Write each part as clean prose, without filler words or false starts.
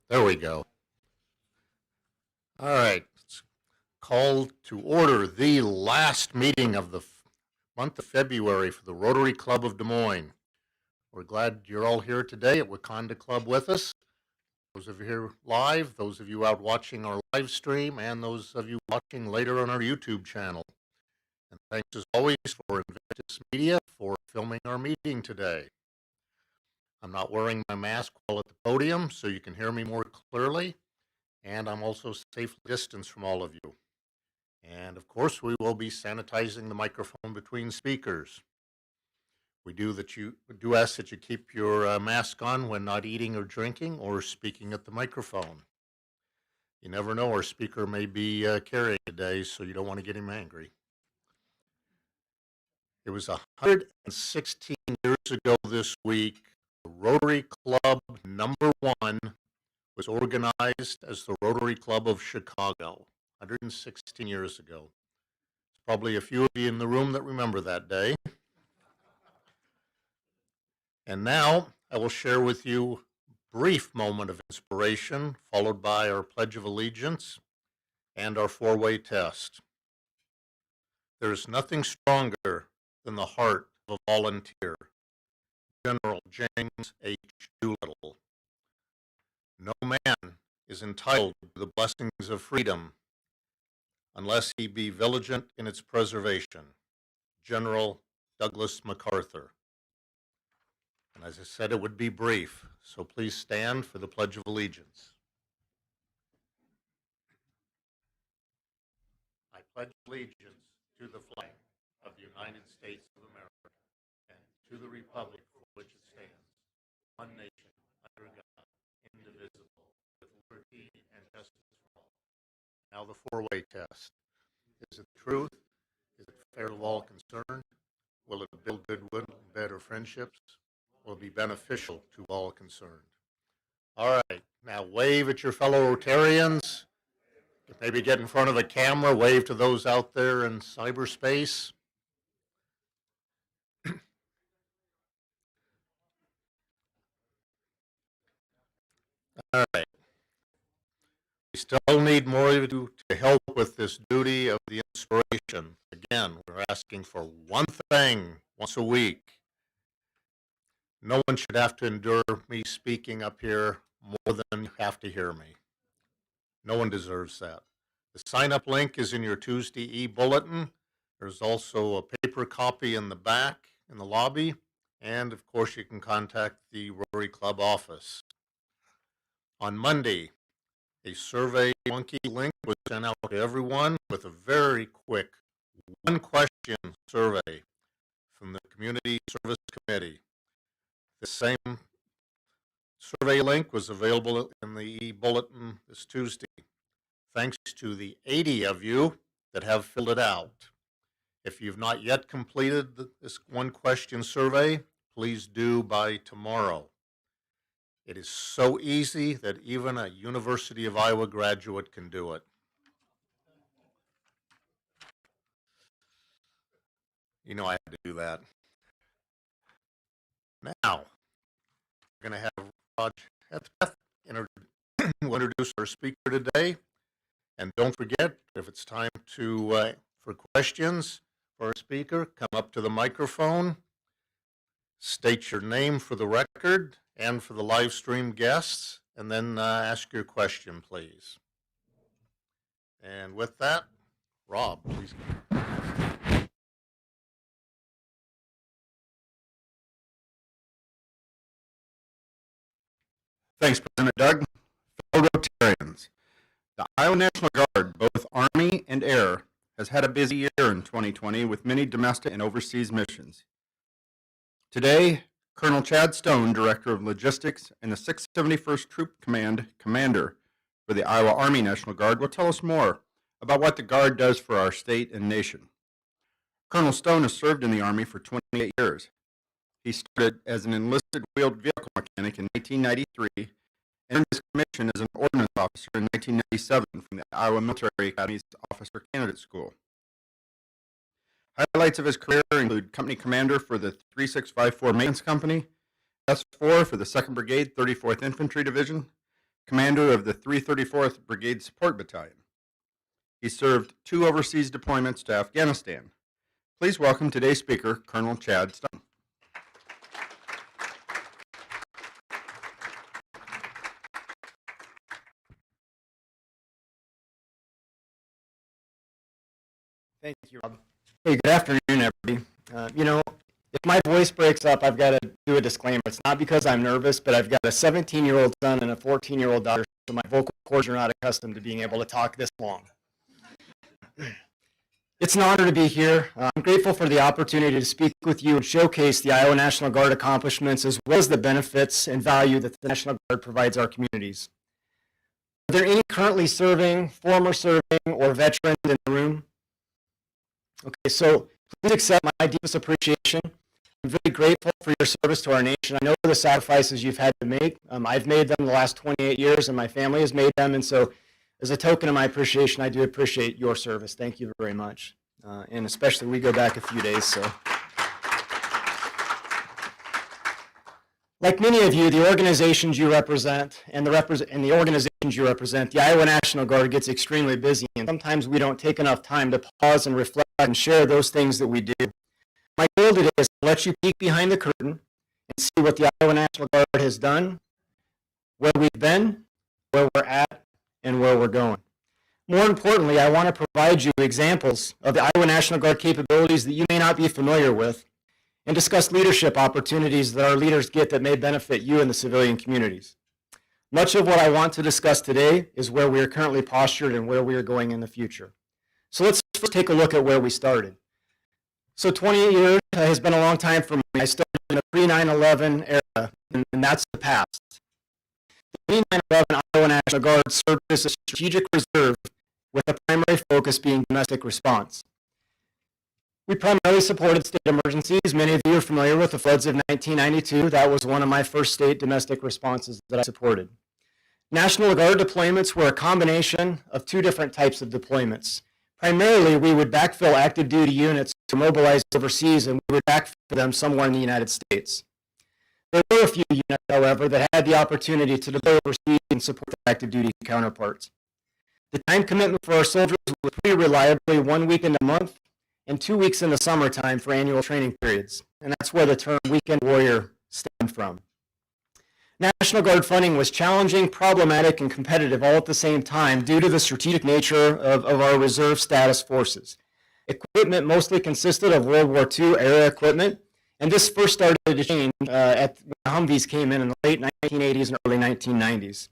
There we go. All right. It's called to order the last meeting of the month of February for the Rotary Club of Des Moines. We're glad you're all here today at Wakanda Club with us. Those of you here live, those of you out watching our live stream, and those of you watching later on our YouTube channel. And thanks as always for Invictus Media for filming our meeting today. I'm not wearing my mask while at the podium, so you can hear me more clearly. And I'm also safely distanced from all of you. And of course, we will be sanitizing the microphone between speakers. We do ask that you keep your mask on when not eating or drinking or speaking at the microphone. You never know, our speaker may be carrying today, so you don't want to get him angry. It was 116 years ago this week, the Rotary Club #1 was organized as the Rotary Club of Chicago, 116 years ago. There's probably a few of you in the room that remember that day. And now I will share with you a brief moment of inspiration, followed by our Pledge of Allegiance and our four-way test. There is nothing stronger than the heart of a volunteer. General James H. Doolittle. No man is entitled to the blessings of freedom unless he be vigilant in its preservation. General Douglas MacArthur. And as I said, it would be brief, so please stand for the Pledge of Allegiance. I pledge allegiance to the flag of the United States of America and to the republic for which it stands, one nation, under God, indivisible, with liberty and justice for all. Now the four-way test. Is it truth? Is it fair to all concerned? Will it build goodwill and better friendships? Will be beneficial to all concerned. All right, now wave at your fellow Rotarians. Maybe get in front of a camera, wave to those out there in cyberspace. All right. We still need more of you to help with this duty of the inspiration. Again, we're asking for one thing once a week. No one should have to endure me speaking up here more than you have to hear me. No one deserves that. The sign-up link is in your Tuesday e-bulletin. There's also a paper copy in the back in the lobby. And of course, you can contact the Rotary Club office. On Monday, a Survey Monkey link was sent out to everyone with a very quick one-question survey from the Community Service Committee. The same survey link was available in the e-bulletin this Tuesday. Thanks to the 80 of you that have filled it out. If you've not yet completed this one-question survey, please do by tomorrow. It is so easy that even a University of Iowa graduate can do it. You know I had to do that. Now, we're going to have Raj Hetheth introduce our speaker today. And don't forget, if it's time for questions for our speaker, come up to the microphone, state your name for the record and for the live stream guests, and then ask your question, please. And with that, Rob, please. Thanks, President Doug. Fellow Rotarians, the Iowa National Guard, both Army and Air, has had a busy year in 2020 with many domestic and overseas missions. Today, Colonel Chad Stone, Director of Logistics and the 671st Troop Command Commander for the Iowa Army National Guard, will tell us more about what the Guard does for our state and nation. Colonel Stone has served in the Army for 28 years. He started as an enlisted wheeled vehicle mechanic in 1993 and earned his commission as an ordnance officer in 1997 from the Iowa Military Academy's Officer Candidate School. Highlights of his career include company commander for the 3654 Maintenance Company, S4 for the 2nd Brigade, 34th Infantry Division, commander of the 334th Brigade Support Battalion. He served 2 overseas deployments to Afghanistan. Please welcome today's speaker, Colonel Chad Stone. Thank you, Rob. Hey, good afternoon, everybody. If my voice breaks up, I've got to do a disclaimer. It's not because I'm nervous, but I've got a 17-year-old son and a 14-year-old daughter, so my vocal cords are not accustomed to being able to talk this long. It's an honor to be here. I'm grateful for the opportunity to speak with you and showcase the Iowa National Guard accomplishments as well as the benefits and value that the National Guard provides our communities. Are there any currently serving, former serving, or veterans in the room? Okay, so please accept my deepest appreciation. I'm very grateful for your service to our nation. I know the sacrifices you've had to make. I've made them the last 28 years, and my family has made them. And so as a token of my appreciation, I do appreciate your service. Thank you very much. And especially, we go back a few days, so. Like many of you, the organizations you represent and the organizations you represent, the Iowa National Guard gets extremely busy, and sometimes we don't take enough time to pause and reflect and share those things that we do. My goal today is to let you peek behind the curtain and see what the Iowa National Guard has done, where we've been, where we're at, and where we're going. More importantly, I want to provide you examples of the Iowa National Guard capabilities that you may not be familiar with, and discuss leadership opportunities that our leaders get that may benefit you and the civilian communities. Much of what I want to discuss today is where we are currently postured and where we are going in the future. So let's first take a look at where we started. So 28 years has been a long time for me. I started in the pre-9/11 era, and that's the past. The pre-9/11 Iowa National Guard served as a strategic reserve with a primary focus being domestic response. We primarily supported state emergencies. Many of you are familiar with the floods of 1992. That was one of my first state domestic responses that I supported. National Guard deployments were a combination of 2 different types of deployments. Primarily, we would backfill active duty units to mobilize overseas, and we would backfill them somewhere in the United States. There were a few units, however, that had the opportunity to deploy overseas and support their active duty counterparts. The time commitment for our soldiers was pretty reliably 1 week in a month, and 2 weeks in the summertime for annual training periods. And that's where the term weekend warrior stemmed from. National Guard funding was challenging, problematic, and competitive all at the same time due to the strategic nature of our reserve status forces. Equipment mostly consisted of World War II era equipment, and this first started to change when Humvees came in the late 1980s and early 1990s.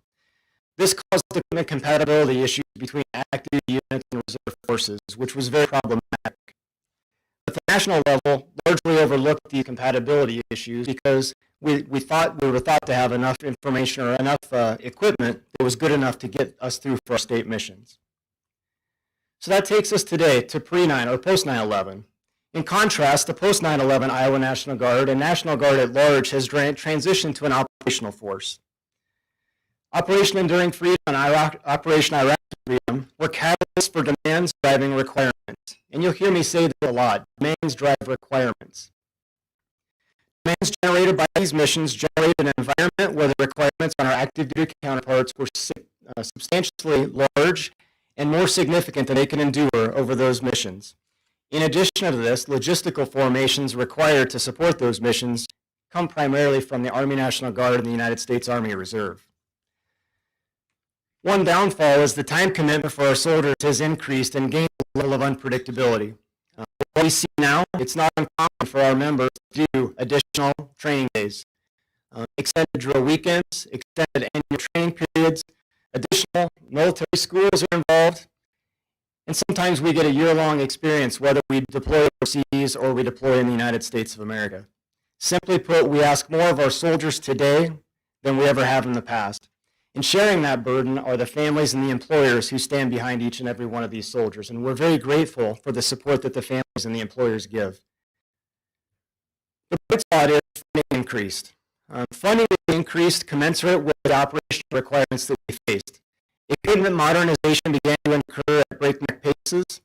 This caused equipment compatibility issues between active units and reserve forces, which was very problematic. At the national level, largely overlooked these compatibility issues because we were thought to have enough information or enough equipment that was good enough to get us through for our state missions. So that takes us today to pre-9 or post-9/11. In contrast, the post-9/11 Iowa National Guard and National Guard at large has transitioned to an operational force. Operation Enduring Freedom and Operation Iraq Freedom were catalysts for demands driving requirements. And you'll hear me say that a lot, demands drive requirements. Demands generated by these missions generated an environment where the requirements on our active duty counterparts were substantially large and more significant than they can endure over those missions. In addition to this, logistical formations required to support those missions come primarily from the Army National Guard and the United States Army Reserve. One downfall is the time commitment for our soldiers has increased and gained a level of unpredictability. What we see now, it's not uncommon for our members to do additional training days, extended drill weekends, extended annual training periods, additional military schools are involved, and sometimes we get a year-long experience, whether we deploy overseas or we deploy in the United States of America. Simply put, we ask more of our soldiers today than we ever have in the past. And sharing that burden are the families and the employers who stand behind each and every one of these soldiers. And we're very grateful for the support that the families and the employers give. The bright spot is funding increased. Funding increased commensurate with the operational requirements that we faced. Equipment modernization began to occur at breakneck paces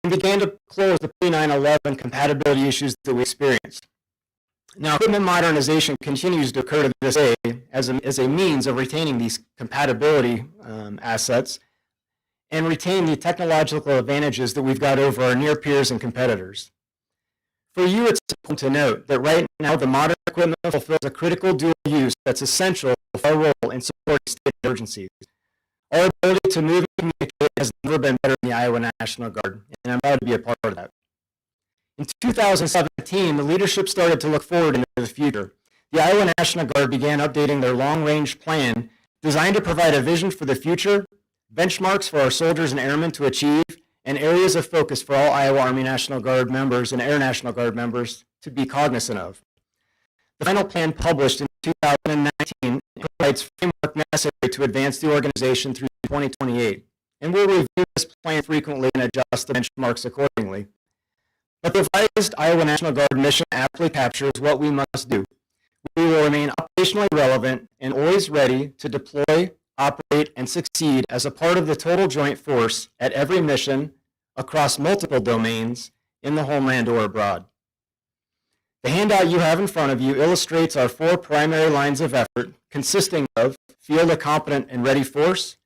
and began to close the pre-9/11 compatibility issues that we experienced. Now, equipment modernization continues to occur to this day as a means of retaining these compatibility assets and retain the technological advantages that we've got over our near peers and competitors. For you, it's important to note that right now the modern equipment fulfills a critical dual use that's essential for our role in supporting state emergencies. Our ability to move and communicate has never been better in the Iowa National Guard, and I'm proud to be a part of that. In 2017, the leadership started to look forward into the future. The Iowa National Guard began updating their long-range plan designed to provide a vision for the future, benchmarks for our soldiers and airmen to achieve, and areas of focus for all Iowa Army National Guard members and Air National Guard members to be cognizant of. The final plan published in 2019 provides framework necessary to advance the organization through 2028, and we'll review this plan frequently and adjust the benchmarks accordingly. But the revised Iowa National Guard mission aptly captures what we must do. We will remain operationally relevant and always ready to deploy, operate, and succeed as a part of the total joint force at every mission across multiple domains in the homeland or abroad. The handout you have in front of you illustrates our 4 primary lines of effort, consisting of field a competent and ready force,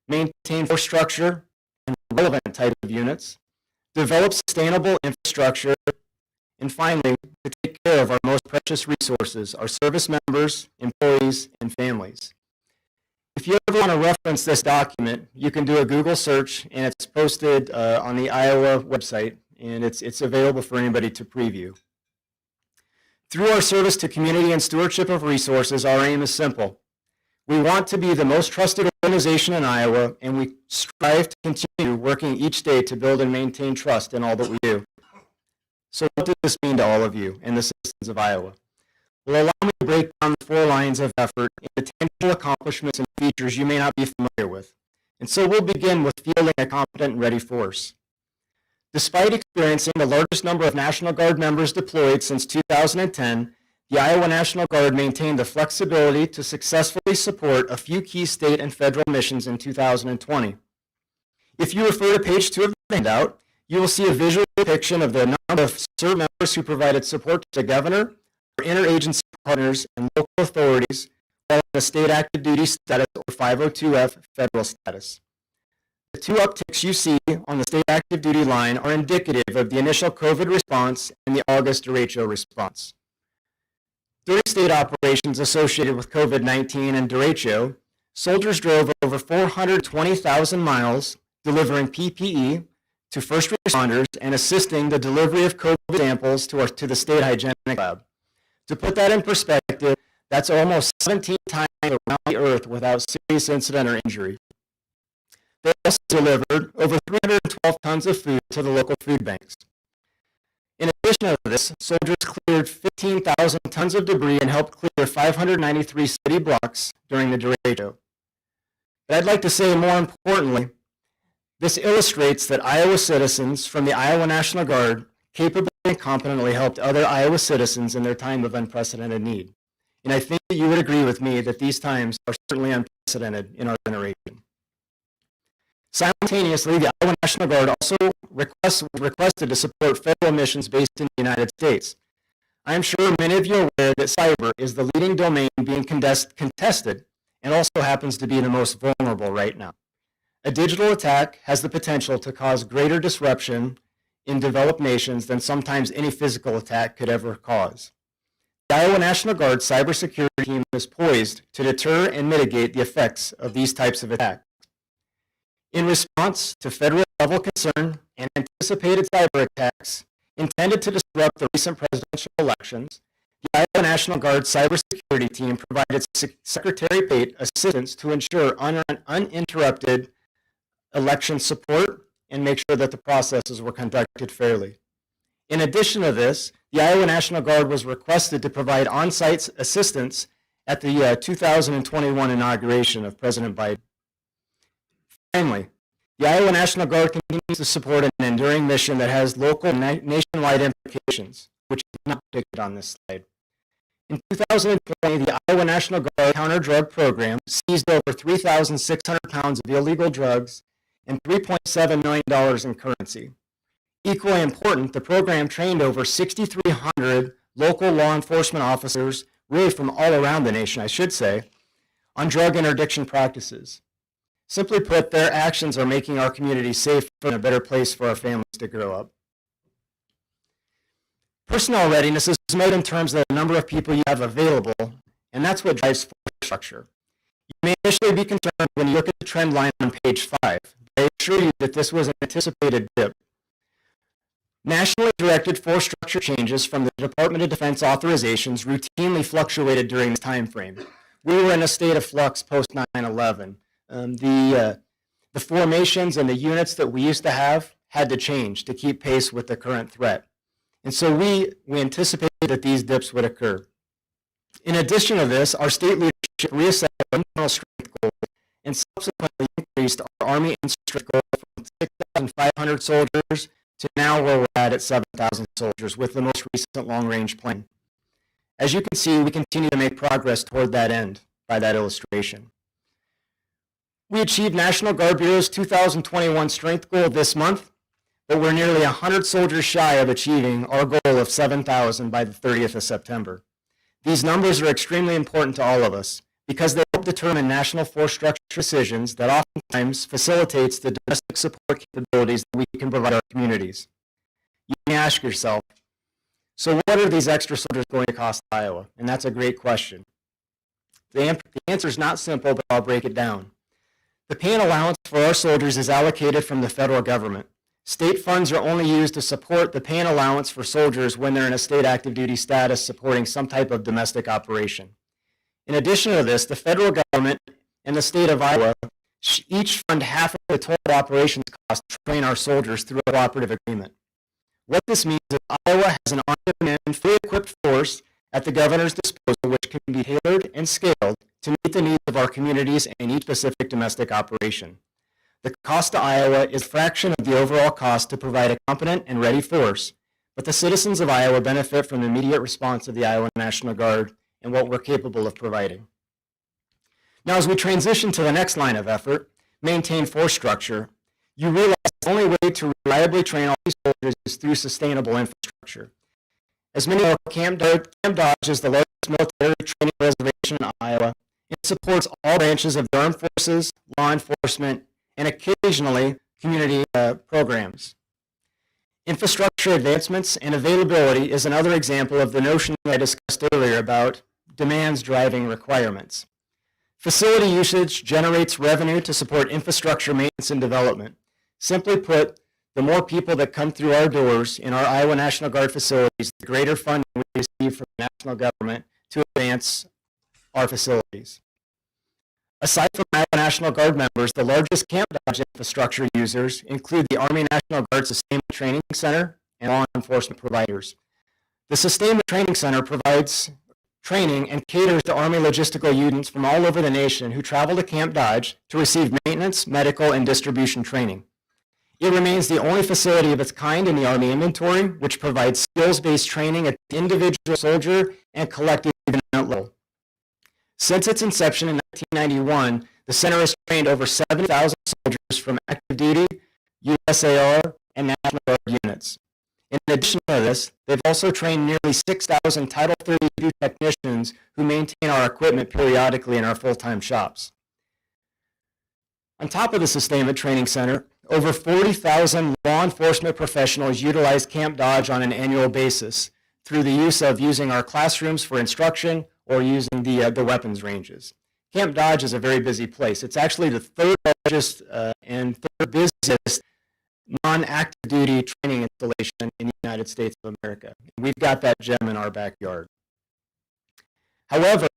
maintain force structure and relevant type of units, develop sustainable infrastructure, and finally, to take care of our most precious resources, our service members, employees, and families. If you ever want to reference this document, you can do a Google search, and it's posted on the Iowa website, and it's available for anybody to preview. Through our service to community and stewardship of resources, our aim is simple. We want to be the most trusted organization in Iowa, and we strive to continue working each day to build and maintain trust in all that we do. So what does this mean to all of you and the citizens of Iowa? Well, allow me to break down the 4 lines of effort into tangible accomplishments and features you may not be familiar with. And so we'll begin with fielding a competent and ready force. Despite experiencing the largest number of National Guard members deployed since 2010, the Iowa National Guard maintained the flexibility to successfully support a few key state and federal missions in 2020. If you refer to page 2 of the handout, you will see a visual depiction of the number of service members who provided support to the governor, our interagency partners, and local authorities while in the state active duty status or 502F federal status. The 2 upticks you see on the state active duty line are indicative of the initial COVID response and the August derecho response. During state operations associated with COVID-19 and derecho, soldiers drove over 420,000 miles delivering PPE to first responders and assisting the delivery of COVID samples to the state hygienic lab. To put that in perspective, that's almost 17 times around the earth without serious incident or injury. They also delivered over 312 tons of food to the local food banks. In addition to this, soldiers cleared 15,000 tons of debris and helped clear 593 city blocks during the derecho. But I'd like to say more importantly, this illustrates that Iowa citizens from the Iowa National Guard capably and competently helped other Iowa citizens in their time of unprecedented need. And I think that you would agree with me that these times are certainly unprecedented in our generation. Simultaneously, the Iowa National Guard also requested to support federal missions based in the United States. I am sure many of you are aware that cyber is the leading domain being contested and also happens to be the most vulnerable right now. A digital attack has the potential to cause greater disruption in developed nations than sometimes any physical attack could ever cause. The Iowa National Guard cybersecurity team is poised to deter and mitigate the effects of these types of attacks. In response to federal level concern and anticipated cyber attacks intended to disrupt the recent presidential elections, the Iowa National Guard cybersecurity team provided Secretary Pate assistance to ensure uninterrupted election support and make sure that the processes were conducted fairly. In addition to this, the Iowa National Guard was requested to provide on-site assistance at the 2021 inauguration of President Biden. Finally, the Iowa National Guard continues to support an enduring mission that has local and nationwide implications, which is not depicted on this slide. In 2020, the Iowa National Guard counter-drug program seized over 3,600 pounds of illegal drugs and $3.7 million in currency. Equally important, the program trained over 6,300 local law enforcement officers, really from all around the nation, I should say, on drug interdiction practices. Simply put, their actions are making our community safer and a better place for our families to grow up. Personnel readiness is measured in terms of the number of people you have available, and that's what drives force structure. You may initially be concerned when you look at the trend line on page 5, but I assure you that this was an anticipated dip. Nationally directed force structure changes from the Department of Defense authorizations routinely fluctuated during this time frame. We were in a state of flux post 9/11. The formations and the units that we used to have had to change to keep pace with the current threat. And so we anticipated that these dips would occur. In addition to this, our state leadership reassessed our internal strength goal and subsequently increased our Army strength goal from 6,500 soldiers to now where we're at 7,000 soldiers with the most recent long-range plan. As you can see, we continue to make progress toward that end by that illustration. We achieved National Guard Bureau's 2021 strength goal this month, but we're nearly 100 soldiers shy of achieving our goal of 7,000 by the 30th of September. These numbers are extremely important to all of us because they help determine national force structure decisions that oftentimes facilitates the domestic support capabilities that we can provide our communities. You may ask yourself, so what are these extra soldiers going to cost Iowa? And that's a great question. The answer is not simple, but I'll break it down. The pay and allowance for our soldiers is allocated from the federal government. State funds are only used to support the pay and allowance for soldiers when they're in a state active duty status supporting some type of domestic operation. In addition to this, the federal government and the state of Iowa each fund half of the total operations cost to train our soldiers through a cooperative agreement. What this means is Iowa has an on-demand, fully equipped force at the governor's disposal which can be tailored and scaled to meet the needs of our communities and each specific domestic operation. The cost to Iowa is a fraction of the overall cost to provide a competent and ready force, but the citizens of Iowa benefit from the immediate response of the Iowa National Guard and what we're capable of providing. Now, as we transition to the next line of effort, maintain force structure, you realize the only way to reliably train all these soldiers is through sustainable infrastructure. As many know, Camp Dodge is the largest military training reservation in Iowa. It supports all branches of the armed forces, law enforcement, and occasionally community programs. Infrastructure advancements and availability is another example of the notion that I discussed earlier about demands driving requirements. Facility usage generates revenue to support infrastructure maintenance and development. Simply put, the more people that come through our doors in our Iowa National Guard facilities, the greater funding we receive from the national government to advance our facilities. Aside from Iowa National Guard members, the largest Camp Dodge infrastructure users include the Army National Guard Sustainment Training Center and law enforcement providers. The Sustainment Training Center provides training and caters to Army logistical units from all over the nation who travel to Camp Dodge to receive maintenance, medical, and distribution training. It remains the only facility of its kind in the Army inventory, which provides skills-based training at the individual soldier and collective unit level. Since its inception in 1991, the center has trained over 7,000 soldiers from active duty, USAR, and National Guard units. In addition to this, they've also trained nearly 6,000 Title 32 technicians who maintain our equipment periodically in our full-time shops. On top of the Sustainment Training Center, over 40,000 law enforcement professionals utilize Camp Dodge on an annual basis through the use of using our classrooms for instruction or using the weapons ranges. Camp Dodge is a very busy place. It's actually the third largest and third busiest non-active duty training installation in the United States of America. We've got that gem in our backyard. However,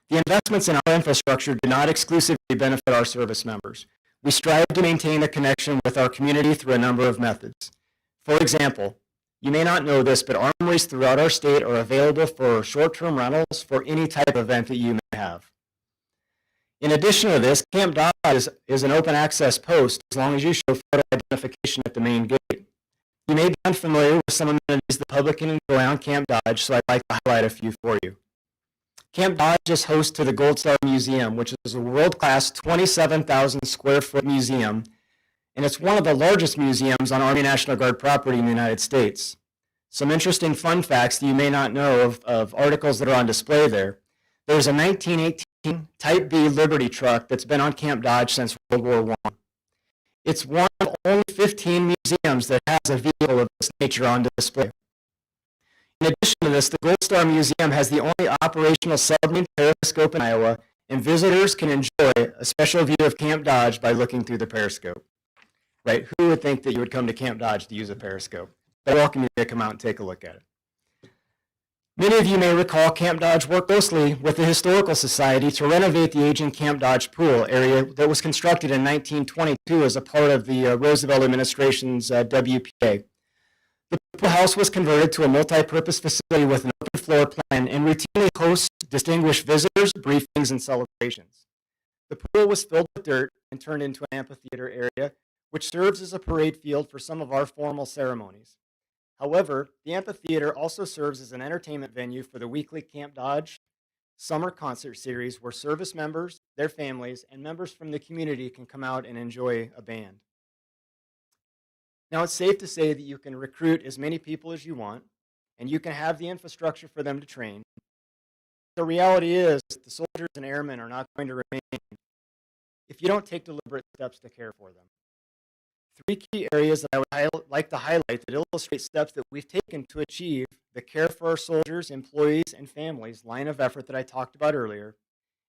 the investments in our infrastructure do not exclusively benefit our service members. We strive to maintain a connection with our community through a number of methods. For example, you may not know this, but armories throughout our state are available for short-term rentals for any type of event that you may have. In addition to this, Camp Dodge is an open access post as long as you show photo identification at the main gate. You may be unfamiliar with some amenities the public can enjoy on Camp Dodge, so I'd like to highlight a few for you. Camp Dodge is host to the Gold Star Museum, which is a world-class 27,000 square foot museum, and it's one of the largest museums on Army National Guard property in the United States. Some interesting fun facts that you may not know of articles that are on display there. There's a 1918 Type B Liberty truck that's been on Camp Dodge since World War I. It's one of only 15 museums that has a vehicle of this nature on display. In addition to this, the Gold Star Museum has the only operational submarine periscope in Iowa, and visitors can enjoy a special view of Camp Dodge by looking through the periscope. Right? Who would think that you would come to Camp Dodge to use a periscope? But I welcome you to come out and take a look at it. Many of you may recall Camp Dodge worked closely with the Historical Society to renovate the aging Camp Dodge pool area that was constructed in 1922 as a part of the Roosevelt administration's WPA. The pool house was converted to a multi-purpose facility with an open floor plan and routinely hosts distinguished visitors, briefings, and celebrations. The pool was filled with dirt and turned into an amphitheater area, which serves as a parade field for some of our formal ceremonies. However, the amphitheater also serves as an entertainment venue for the weekly Camp Dodge summer concert series where service members, their families, and members from the community can come out and enjoy a band. Now, it's safe to say that you can recruit as many people as you want, and you can have the infrastructure for them to train. The reality is the soldiers and airmen are not going to remain if you don't take deliberate steps to care for them. Three key areas that I would like to highlight that illustrate steps that we've taken to achieve the care for our soldiers, employees, and families line of effort that I talked about earlier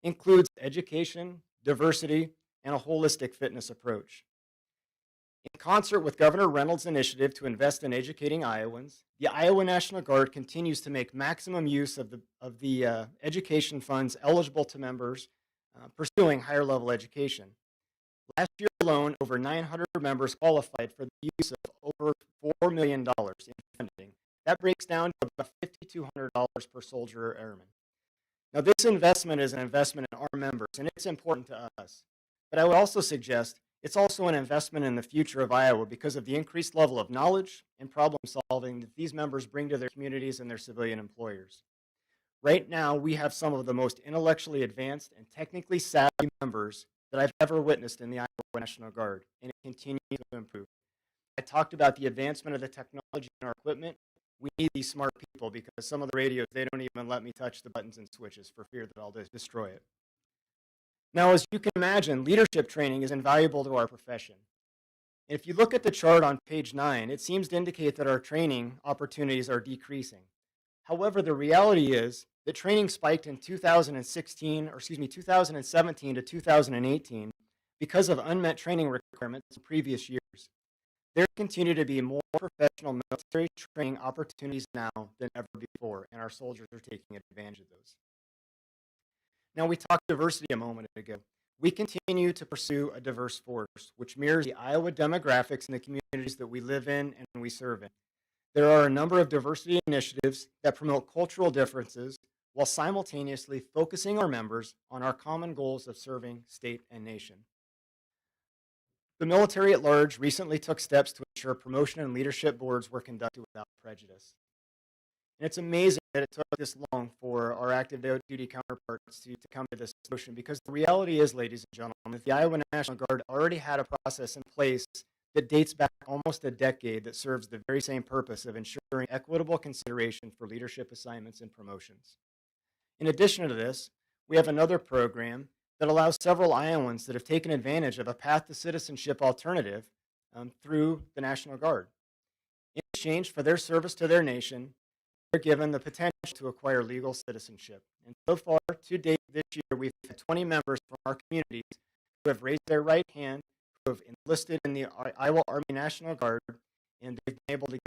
includes education, diversity, and a holistic fitness approach. In concert with Governor Reynolds' initiative to invest in educating Iowans, the Iowa National Guard continues to make maximum use of the education funds eligible to members pursuing higher level education. Last year alone, over 900 members qualified for the use of over $4 million in funding. That breaks down to about $5,200 per soldier or airman. Now, this investment is an investment in our members, and it's important to us. But I would also suggest it's also an investment in the future of Iowa because of the increased level of knowledge and problem solving that these members bring to their communities and their civilian employers. Right now, we have some of the most intellectually advanced and technically savvy members that I've ever witnessed in the Iowa National Guard, and it continues to improve. I talked about the advancement of the technology in our equipment. We need these smart people because some of the radios, they don't even let me touch the buttons and switches for fear that I'll destroy it. Now, as you can imagine, leadership training is invaluable to our profession. If you look at the chart on page 9, it seems to indicate that our training opportunities are decreasing. However, the reality is that training spiked in 2017 to 2018 because of unmet training requirements in previous years. There continue to be more professional military training opportunities now than ever before, and our soldiers are taking advantage of those. Now, we talked diversity a moment ago. We continue to pursue a diverse force, which mirrors the Iowa demographics in the communities that we live in and we serve in. There are a number of diversity initiatives that promote cultural differences while simultaneously focusing our members on our common goals of serving state and nation. The military at large recently took steps to ensure promotion and leadership boards were conducted without prejudice. And it's amazing that it took this long for our active duty counterparts to come to this solution, because the reality is, ladies and gentlemen, that the Iowa National Guard already had a process in place that dates back almost a decade that serves the very same purpose of ensuring equitable consideration for leadership assignments and promotions. In addition to this, we have another program that allows several Iowans that have taken advantage of a path to citizenship alternative through the National Guard. In exchange for their service to their nation, they're given the potential to acquire legal citizenship. And so far, to date this year, we've had 20 members from our communities who have raised their right hand, who have enlisted in the Iowa Army National Guard, and they've been able to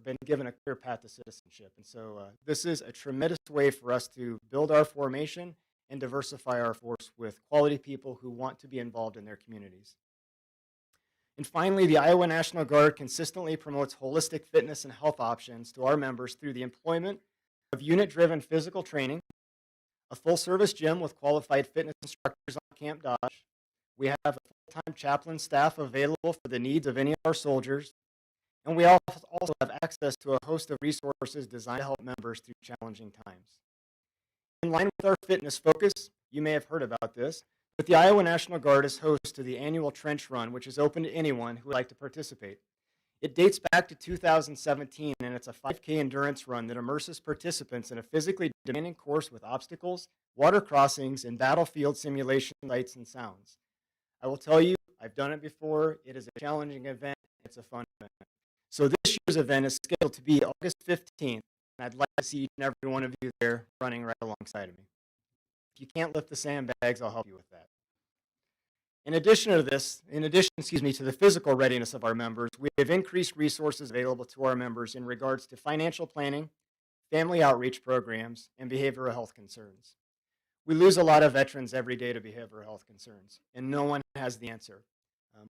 been given a clear path to citizenship. And so this is a tremendous way for us to build our formation and diversify our force with quality people who want to be involved in their communities. And finally, the Iowa National Guard consistently promotes holistic fitness and health options to our members through the employment of unit-driven physical training, a full-service gym with qualified fitness instructors on Camp Dodge. We have a full-time chaplain staff available for the needs of any of our soldiers, and we also have access to a host of resources designed to help members through challenging times. In line with our fitness focus, you may have heard about this, but the Iowa National Guard is host to the annual Trench Run, which is open to anyone who would like to participate. It dates back to 2017, and it's a 5K endurance run that immerses participants in a physically demanding course with obstacles, water crossings, and battlefield simulation sights and sounds. I will tell you, I've done it before. It is a challenging event. It's a fun event. So this year's event is scheduled to be August 15th, and I'd like to see each and every one of you there running right alongside of me. If you can't lift the sandbags, I'll help you with that. In addition, to the physical readiness of our members, we have increased resources available to our members in regards to financial planning, family outreach programs, and behavioral health concerns. We lose a lot of veterans every day to behavioral health concerns, and no one has the answer.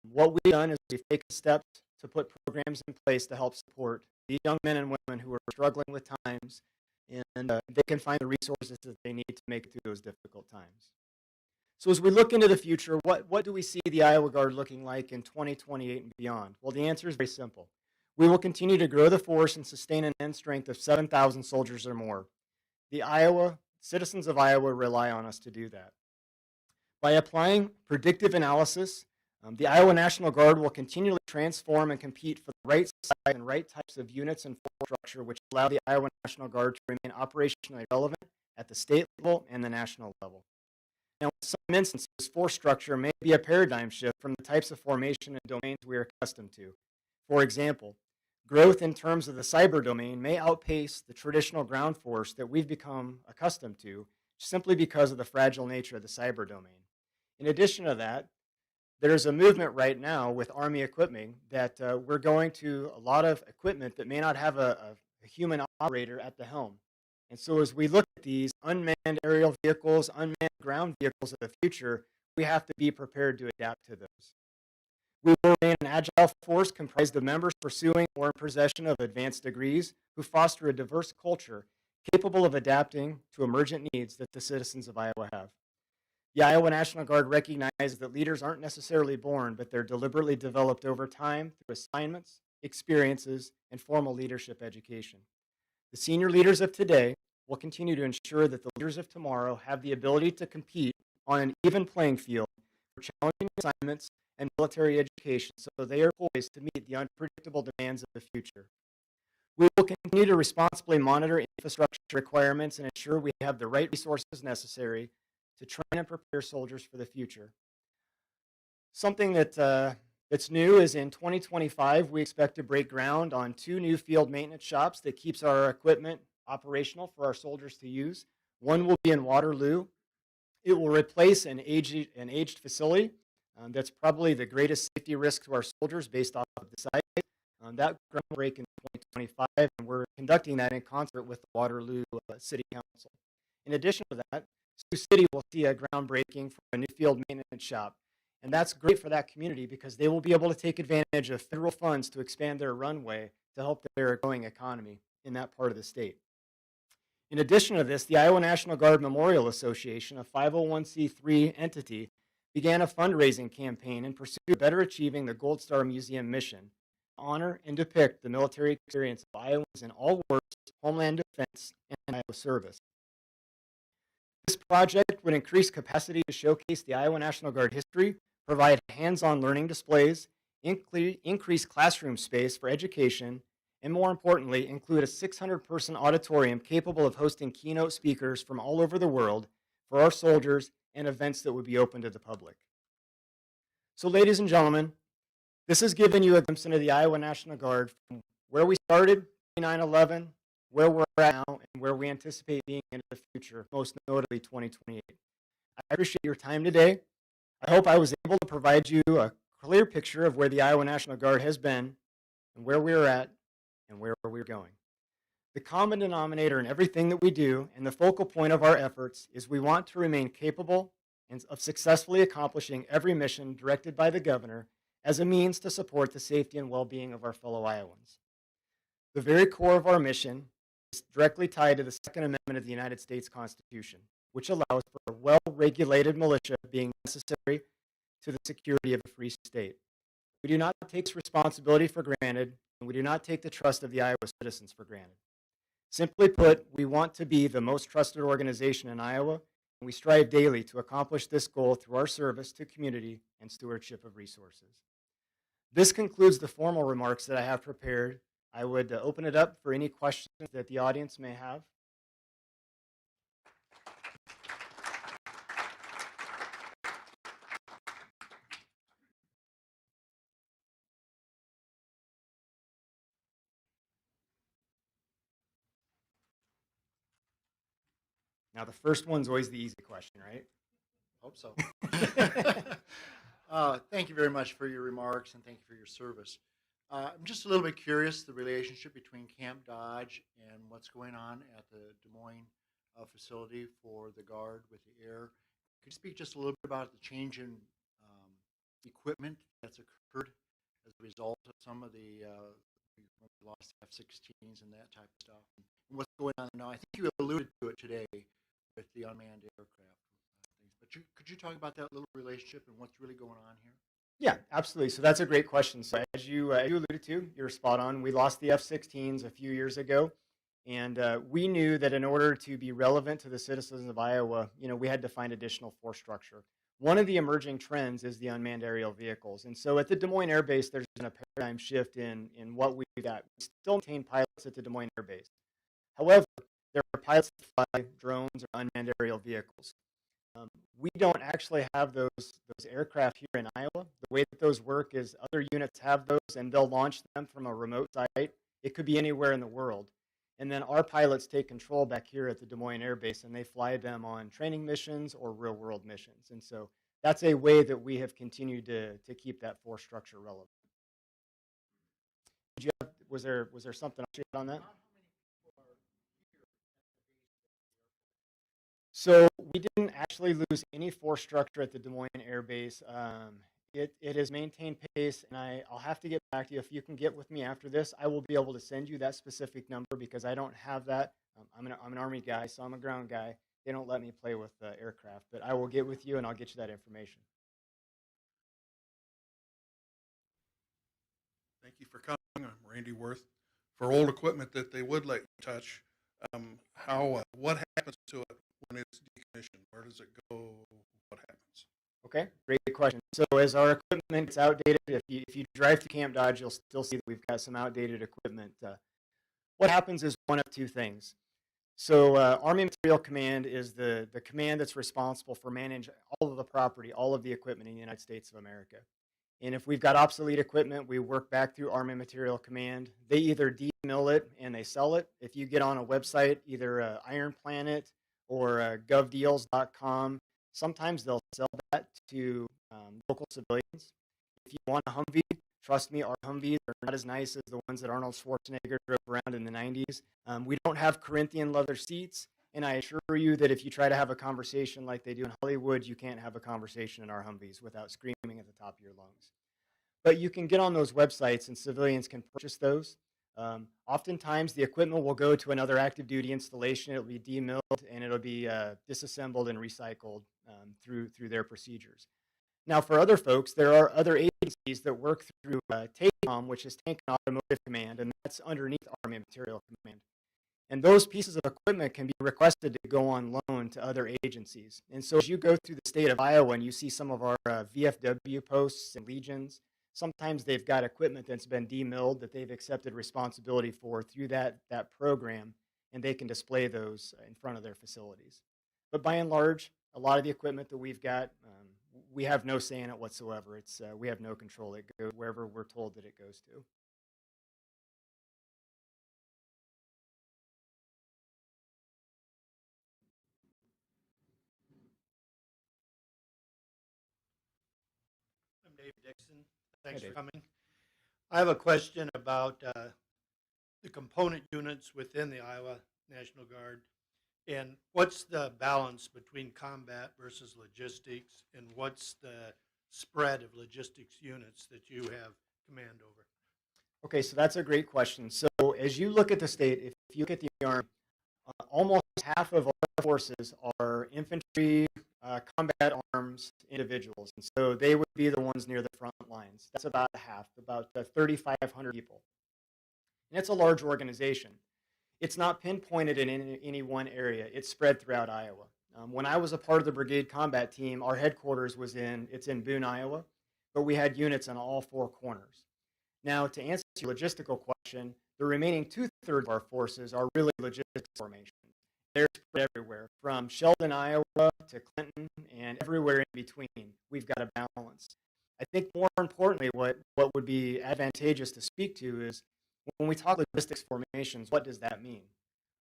What we've done is we've taken steps to put programs in place to help support these young men and women who are struggling with times, and they can find the resources that they need to make it through those difficult times. So as we look into the future, what do we see the Iowa Guard looking like in 2028 and beyond? Well, the answer is very simple. We will continue to grow the force and sustain an end strength of 7,000 soldiers or more. The citizens of Iowa rely on us to do that. By applying predictive analysis, the Iowa National Guard will continually transform and compete for the right size and right types of units and force structure, which allow the Iowa National Guard to remain operationally relevant at the state level and the national level. Now, in some instances, force structure may be a paradigm shift from the types of formation and domains we are accustomed to. For example, growth in terms of the cyber domain may outpace the traditional ground force that we've become accustomed to simply because of the fragile nature of the cyber domain. In addition to that, there's a movement right now with Army equipment that we're going to a lot of equipment that may not have a human operator at the helm. And so as we look at these unmanned aerial vehicles, unmanned ground vehicles of the future, we have to be prepared to adapt to those. We will remain an agile force comprised of members pursuing or in possession of advanced degrees who foster a diverse culture capable of adapting to emergent needs that the citizens of Iowa have. The Iowa National Guard recognizes that leaders aren't necessarily born, but they're deliberately developed over time through assignments, experiences, and formal leadership education. The senior leaders of today will continue to ensure that the leaders of tomorrow have the ability to compete on an even playing field for challenging assignments and military education so they are poised to meet the unpredictable demands of the future. We will continue to responsibly monitor infrastructure requirements and ensure we have the right resources necessary to train and prepare soldiers for the future. Something that's new is in 2025, we expect to break ground on 2 new field maintenance shops that keeps our equipment operational for our soldiers to use. One will be in Waterloo. It will replace an aged facility that's probably the greatest safety risk to our soldiers based off of the site. That ground will break in 2025, and we're conducting that in concert with the Waterloo City Council. In addition to that, Sioux City will see a groundbreaking for a new field maintenance shop. And that's great for that community because they will be able to take advantage of federal funds to expand their runway to help their growing economy in that part of the state. In addition to this, the Iowa National Guard Memorial Association, a 501c3 entity, began a fundraising campaign in pursuit of better achieving the Gold Star Museum mission, to honor and depict the military experience of Iowans in all wars, homeland defense, and Iowa service. This project would increase capacity to showcase the Iowa National Guard history, provide hands-on learning displays, increase classroom space for education, and more importantly, include a 600-person auditorium capable of hosting keynote speakers from all over the world for our soldiers and events that would be open to the public. So ladies and gentlemen, this has given you a glimpse into the Iowa National Guard from where we started, 9/11, where we're at now, and where we anticipate being in the future, most notably 2028. I appreciate your time today. I hope I was able to provide you a clear picture of where the Iowa National Guard has been and where we're at and where we're going. The common denominator in everything that we do and the focal point of our efforts is we want to remain capable of successfully accomplishing every mission directed by the governor as a means to support the safety and well-being of our fellow Iowans. The very core of our mission is directly tied to the Second Amendment of the United States Constitution, which allows for a well-regulated militia being necessary to the security of a free state. We do not take this responsibility for granted, and we do not take the trust of the Iowa citizens for granted. Simply put, we want to be the most trusted organization in Iowa, and we strive daily to accomplish this goal through our service to community and stewardship of resources. This concludes the formal remarks that I have prepared. I would open it up for any questions that the audience may have. Now, the first one's always the easy question, right? Hope so. Thank you very much for your remarks and thank you for your service. I'm just a little bit curious the relationship between Camp Dodge and what's going on at the Des Moines facility for the Guard with the Air. Could you speak just a little bit about the change in equipment that's occurred as a result of some of the we lost F-16s and that type of stuff? And what's going on now? I think you alluded to it today with the unmanned aircraft things. But could you talk about that little relationship and what's really going on here? Yeah, absolutely. So that's a great question. So as you alluded to, you're spot on. We lost the F-16s a few years ago, and we knew that in order to be relevant to the citizens of Iowa, we had to find additional force structure. One of the emerging trends is the unmanned aerial vehicles. And so at the Des Moines Air Base, there's been a paradigm shift in what we've got. We still maintain pilots at the Des Moines Air Base. However, there are pilots that fly drones or unmanned aerial vehicles. We don't actually have those aircraft here in Iowa. The way that those work is other units have those, and they'll launch them from a remote site. It could be anywhere in the world. And then our pilots take control back here at the Des Moines Air Base, and they fly them on training missions or real-world missions. And so that's a way that we have continued to keep that force structure relevant. Was there something else you had on that? So we didn't actually lose any force structure at the Des Moines Air Base. It has maintained pace, and I'll have to get back to you. If you can get with me after this, I will be able to send you that specific number because I don't have that. I'm an Army guy, so I'm a ground guy. They don't let me play with aircraft, but I will get with you, and I'll get you that information. Thank you for coming. I'm Randy Worth. For old equipment that they would let you touch, what happens to it when it's decommissioned? Where does it go? What happens? Okay, great question. So as our equipment gets outdated, if you drive to Camp Dodge, you'll still see that we've got some outdated equipment. What happens is one of two things. So Army Material Command is the command that's responsible for managing all of the property, all of the equipment in the United States of America. And if we've got obsolete equipment, we work back through Army Material Command. They either demill it and they sell it. If you get on a website, either Iron Planet or govdeals.com, sometimes they'll sell that to local civilians. If you want a Humvee, trust me, our Humvees are not as nice as the ones that Arnold Schwarzenegger drove around in the 90s. We don't have Corinthian leather seats, and I assure you that if you try to have a conversation like they do in Hollywood, you can't have a conversation in our Humvees without screaming at the top of your lungs. But you can get on those websites, and civilians can purchase those. Oftentimes, the equipment will go to another active duty installation. It'll be demilled, and it'll be disassembled and recycled through their procedures. Now, for other folks, there are other agencies that work through TACOM, which is Tank and Automotive Command, and that's underneath Army Material Command. And those pieces of equipment can be requested to go on loan to other agencies. And so as you go through the state of Iowa and you see some of our VFW posts and legions, sometimes they've got equipment that's been demilled that they've accepted responsibility for through that program, and they can display those in front of their facilities. But by and large, a lot of the equipment that we've got, we have no say in it whatsoever. We have no control. It goes wherever we're told that it goes to. I'm Dave Dixon. Thanks Hi, for Dave. coming. I have a question about the component units within the Iowa National Guard. And what's the balance between combat versus logistics, and what's the spread of logistics units that you have command over? Okay, so that's a great question. So as you look at the state, if you look at the Army, almost half of our forces are infantry, combat arms individuals. And so they would be the ones near the front lines. That's about half, about 3,500 people. And it's a large organization. It's not pinpointed in any one area. It's spread throughout Iowa. When I was a part of the brigade combat team, our headquarters it's in Boone, Iowa. but we had units on all four corners. Now, to answer your logistical question, the remaining two-thirds of our forces are really logistics formations. They're spread everywhere, from Sheldon, Iowa to Clinton and everywhere in between. We've got a balance. I think more importantly, what would be advantageous to speak to is when we talk logistics formations, what does that mean?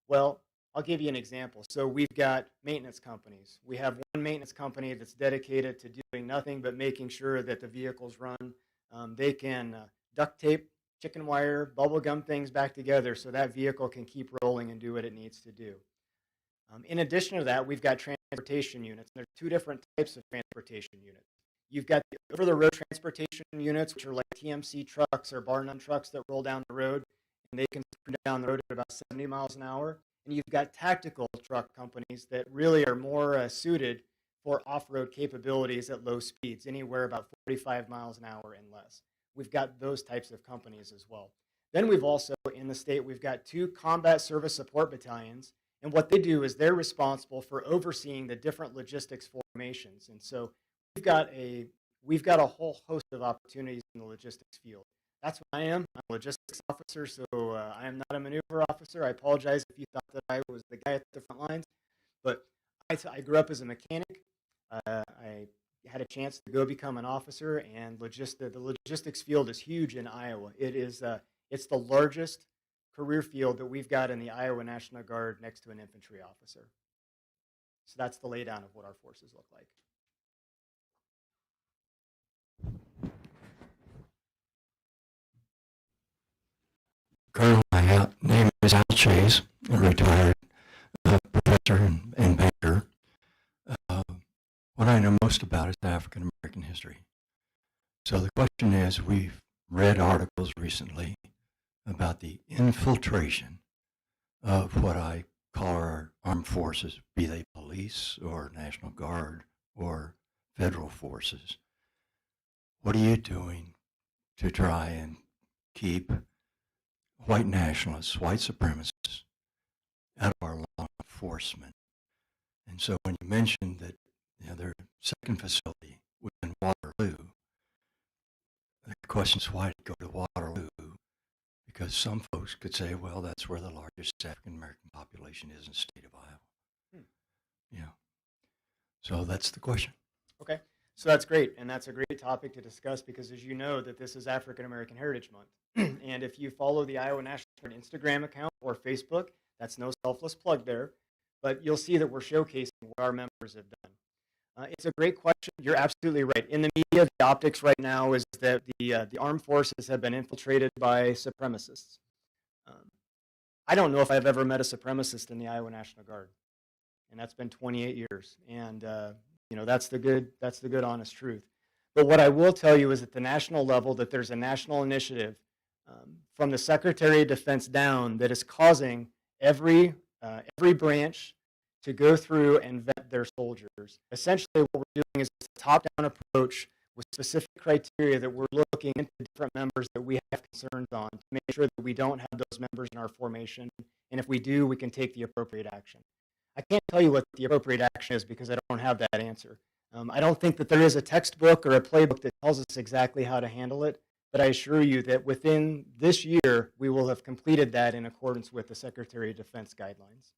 Well, I'll give you an example. So we've got maintenance companies. We have one maintenance company that's dedicated to doing nothing but making sure that the vehicles run. They can duct tape, chicken wire, bubble gum things back together so that vehicle can keep rolling and do what it needs to do. In addition to that, we've got transportation units. There's two different types of transportation units. You've got the over-the-road transportation units, which are like TMC trucks or bar-none trucks that roll down the road, and they can sprint down the road at about 70 miles an hour. And you've got tactical truck companies that really are more suited for off-road capabilities at low speeds, anywhere about 45 miles an hour and less. We've got those types of companies as well. Then we've also, in the state, we've got 2 combat service support battalions. And what they do is they're responsible for overseeing the different logistics formations. And so we've got a whole host of opportunities in the logistics field. That's what I am. I'm a logistics officer, so I am not a maneuver officer. I apologize if you thought that I was the guy at the front lines. But I grew up as a mechanic. I had a chance to go become an officer, and the logistics field is huge in Iowa. It's the largest career field that we've got in the Iowa National Guard next to an infantry officer. So that's the laydown of what our forces look like. Colonel, my name is Al Chase, a retired professor and banker. What I know most about is African American history. So the question is, we've read articles recently about the infiltration of what I call our armed forces, be they police or National Guard or federal forces. What are you doing to try and keep white nationalists, white supremacists out of our law enforcement? And so when you mentioned that their second facility was in Waterloo, the question is, why did it go to Waterloo? Because some folks could say, well, that's where the largest African American population is in the state of Iowa. Yeah. So that's the question. Okay. So that's great, and that's a great topic to discuss because, as you know, that this is African American Heritage Month. And if you follow the Iowa National Guard Instagram account or Facebook, that's no selfless plug there, but you'll see that we're showcasing what our members have done. It's a great question. You're absolutely right. In the media, the optics right now is that the armed forces have been infiltrated by supremacists. I don't know if I've ever met a supremacist in the Iowa National Guard, and that's been 28 years. And that's the good, honest truth. But what I will tell you is at the national level that there's a national initiative from the Secretary of Defense down that is causing every branch to go through and vet their soldiers. Essentially, what we're doing is a top-down approach with specific criteria that we're looking into different members that we have concerns on to make sure that we don't have those members in our formation. And if we do, we can take the appropriate action. I can't tell you what the appropriate action is because I don't have that answer. I don't think that there is a textbook or a playbook that tells us exactly how to handle it, but I assure you that within this year, we will have completed that in accordance with the Secretary of Defense guidelines.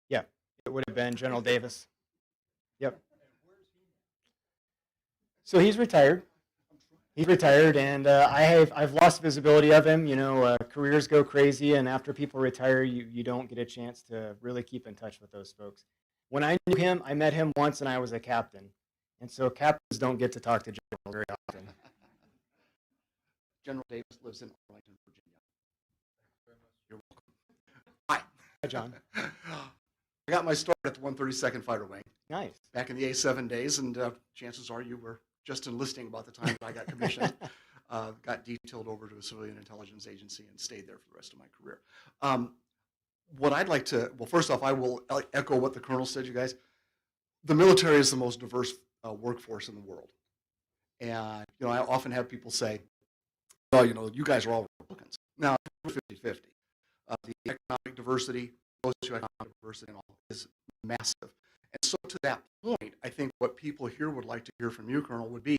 Yeah, it would have been General Davis. Yep. So he's retired. He's retired, and I've lost visibility of him. Careers go crazy, and after people retire, you don't get a chance to really keep in touch with those folks. When I knew him, I met him once, and I was a captain, and so captains don't get to talk to generals very often. General Davis lives in Arlington, Virginia. You're welcome. Hi. Hi, John. I got my start at the 132nd Fighter Wing Nice. back in the A7 days, and chances are you were just enlisting about the time that I got commissioned. Got detailed over to a civilian intelligence agency and stayed there for the rest of my career. What I'd like to, well, first off, I will echo what the Colonel said, you guys. the military is the most diverse workforce in the world. And, I often have people say, well, you guys are all Republicans. Now, we're 50-50. The economic diversity, socioeconomic diversity and all is massive. And so to that point, I think what people here would like to hear from you, Colonel, would be,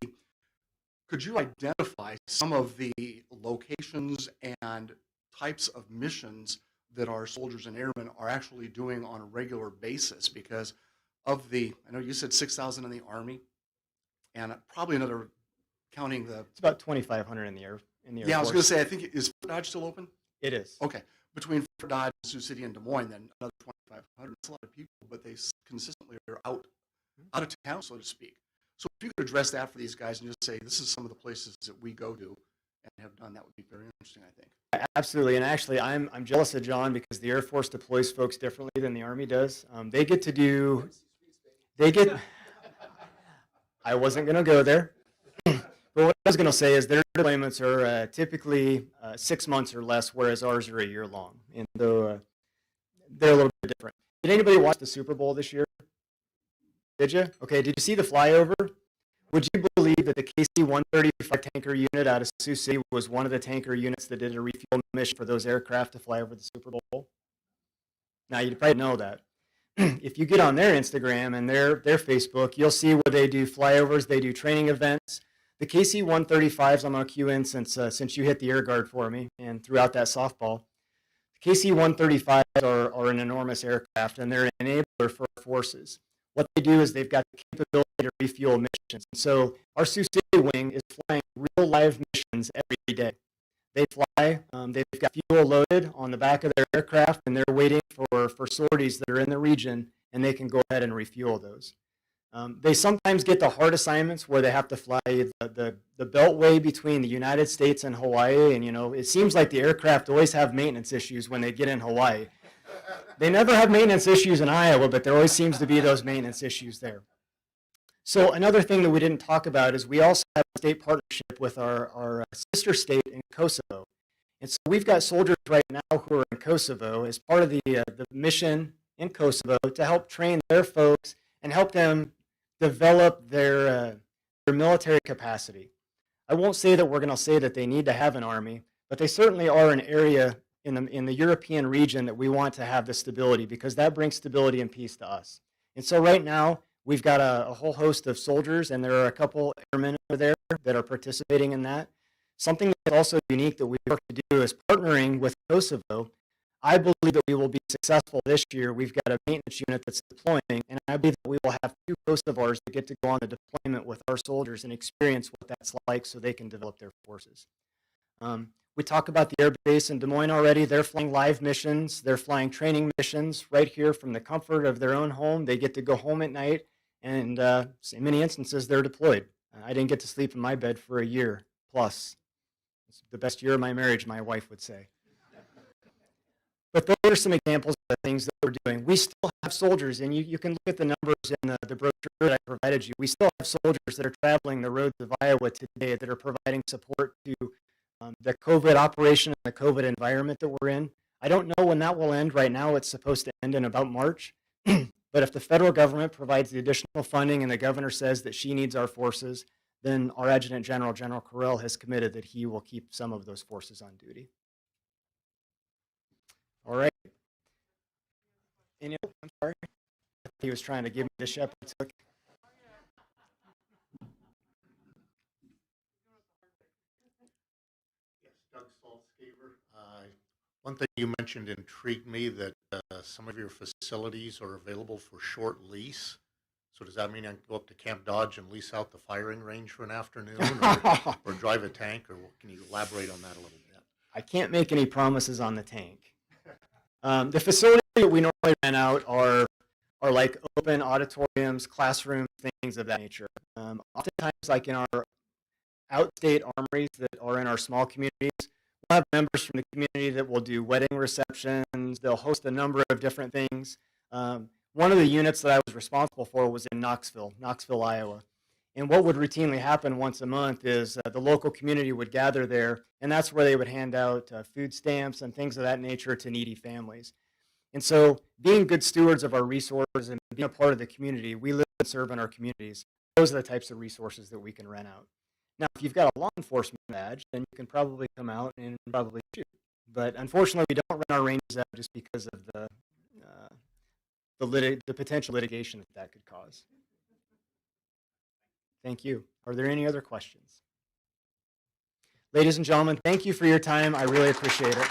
could you identify some of the locations and types of missions that our soldiers and airmen are actually doing on a regular basis? Because I know you said 6,000 in the Army, and probably another, counting the... It's about 2,500 in the Air Yeah, I was going to Force. say, I think, is Fort Dodge still open? It is. Okay. Between Fort Dodge, Sioux City, and Des Moines, then another 2,500. That's a lot of people, but they consistently are out of town, so to speak. So if you could address that for these guys and just say, this is some of the places that we go to and have done, that would be very interesting, I think. Absolutely, and actually, I'm jealous of John because the Air Force deploys folks differently than the Army does. They get to do, I wasn't going to go there, but what I was going to say is their deployments are typically 6 months or less, whereas ours are a year long, and so they're a little bit different. Did anybody watch the Super Bowl this year? Did you? Okay, did you see the flyover? Would you believe that the KC-135 tanker unit out of Sioux City was one of the tanker units that did a refuel mission for those aircraft to fly over the Super Bowl? Now, you probably know that. If you get on their Instagram and their Facebook, you'll see where they do flyovers, they do training events. The KC-135s, I'm going to cue in since you hit the air guard for me and throughout that softball. The KC-135s are an enormous aircraft, and they're an enabler for our forces. What they do is they've got the capability to refuel missions. And so our Sioux City wing is flying real live missions every day. They fly, they've got fuel loaded on the back of their aircraft, and they're waiting for sorties that are in the region, and they can go ahead and refuel those. They sometimes get the hard assignments where they have to fly the beltway between the United States and Hawaii, and it seems like the aircraft always have maintenance issues when they get in Hawaii. They never have maintenance issues in Iowa, but there always seems to be those maintenance issues there. So another thing that we didn't talk about is we also have a state partnership with our sister state in Kosovo. And so we've got soldiers right now who are in Kosovo as part of the mission in Kosovo to help train their folks and help them develop their military capacity. I won't say that we're going to say that they need to have an army, but they certainly are an area in the European region that we want to have the stability, because that brings stability and peace to us. And so right now, we've got a whole host of soldiers, and there are a couple airmen over there that are participating in that. Something that's also unique that we work to do is partnering with Kosovo. I believe that we will be successful this year. We've got a maintenance unit that's deploying, and I believe that we will have 2 Kosovars that get to go on the deployment with our soldiers and experience what that's like so they can develop their forces. We talk about the air base in Des Moines already. They're flying live missions. They're flying training missions right here from the comfort of their own home. They get to go home at night, and in many instances, they're deployed. I didn't get to sleep in my bed for a year plus. It's the best year of my marriage, my wife would say. But those are some examples of the things that we're doing. We still have soldiers, and you can look at the numbers in the brochure that I provided you. We still have soldiers that are traveling the roads of Iowa today that are providing support to the COVID operation and the COVID environment that we're in. I don't know when that will end. Right now, it's supposed to end in about March. But if the federal government provides the additional funding and the governor says that she needs our forces, then our Adjutant General, General Correll, has committed that he will keep some of those forces on duty. All right. I'm sorry. He was trying to give me the shepherd's hook. Yes, Doug Saltzgaber. One thing you mentioned intrigued me, that some of your facilities are available for short lease. So does that mean I can go up to Camp Dodge and lease out the firing range for an afternoon, or drive a tank, or can you elaborate on that a little bit? I can't make any promises on the tank. The facilities that we normally rent out are like open auditoriums, classrooms, things of that nature. Oftentimes, like in our outstate armories that are in our small communities, we'll have members from the community that will do wedding receptions. They'll host a number of different things. One of the units that I was responsible for was in Knoxville, Iowa. And what would routinely happen once a month is the local community would gather there, and that's where they would hand out food stamps and things of that nature to needy families. And so being good stewards of our resources and being a part of the community, we live and serve in our communities. Those are the types of resources that we can rent out. Now, if you've got a law enforcement badge, then you can probably come out and probably shoot. But unfortunately, we don't rent our ranges out just because of the potential litigation that could cause. Thank you. Are there any other questions? Ladies and gentlemen, thank you for your time. I really appreciate it.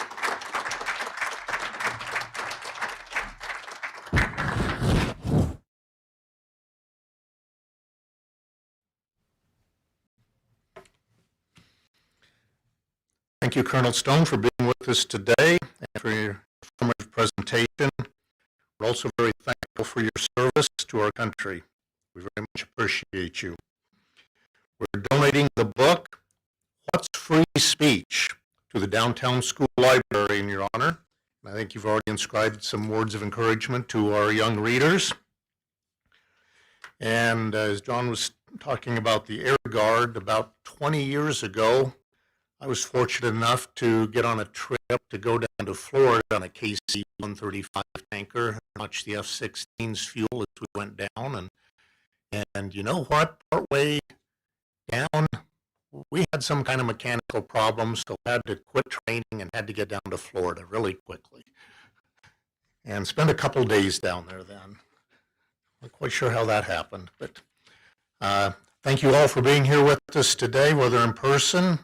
Thank you, Colonel Stone, for being with us today and for your informative presentation. We're also very thankful for your service to our country. We very much appreciate you. We're donating the book, What's Free Speech, to the Downtown School Library in your honor. And I think you've already inscribed some words of encouragement to our young readers. And as John was talking about the Air Guard, about 20 years ago, I was fortunate enough to get on a trip to go down to Florida on a KC-135 tanker and watch the F-16's fuel as we went down. And you know what? Partway down, we had some kind of mechanical problem, so had to quit training and had to get down to Florida really quickly. And spend a couple days down there then. Not quite sure how that happened, but thank you all for being here with us today, whether in person,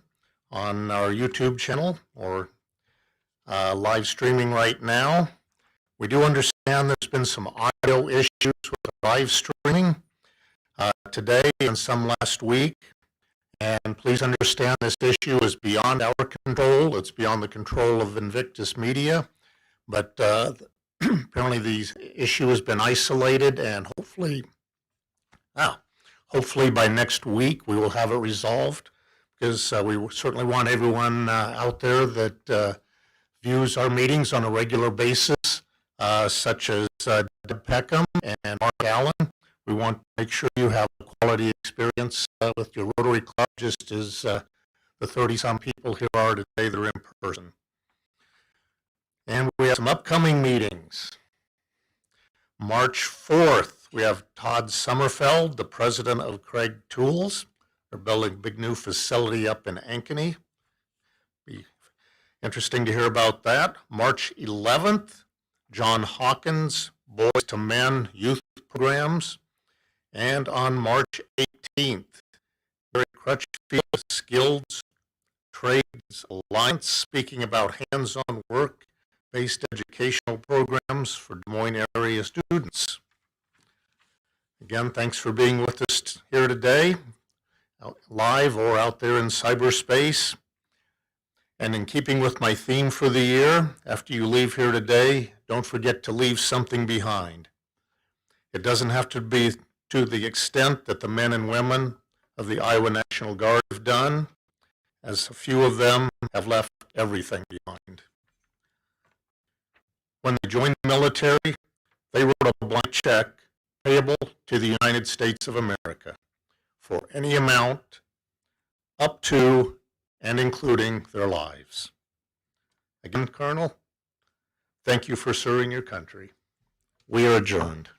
on our YouTube channel, or live streaming right now. We do understand there's been some audio issues with the live streaming today and some last week. And please understand this issue is beyond our control. It's beyond the control of Invictus Media. But apparently the issue has been isolated, and hopefully by next week we will have it resolved, because we certainly want everyone out there that views our meetings on a regular basis, such as Deb Peckham and Mark Allen. We want to make sure you have a quality experience with your Rotary Club, just as the 30-some people here are today that are in person. And we have some upcoming meetings. March 4th, we have Todd Sommerfeld, the president of Craig Tools. They're building a big new facility up in Ankeny. Be interesting to hear about that. March 11th, John Hawkins, Boys to Men Youth Programs. And on March 18th, Gary Crutchfield, Skilled Trades Alliance, speaking about hands-on work-based educational programs for Des Moines area students. Again, thanks for being with us here today, live or out there in cyberspace. And in keeping with my theme for the year, after you leave here today, don't forget to leave something behind. It doesn't have to be to the extent that the men and women of the Iowa National Guard have done, as a few of them have left everything behind. When they joined the military, they wrote a blank check payable to the United States of America for any amount up to and including their lives. Again, Colonel, thank you for serving your country. We are adjourned.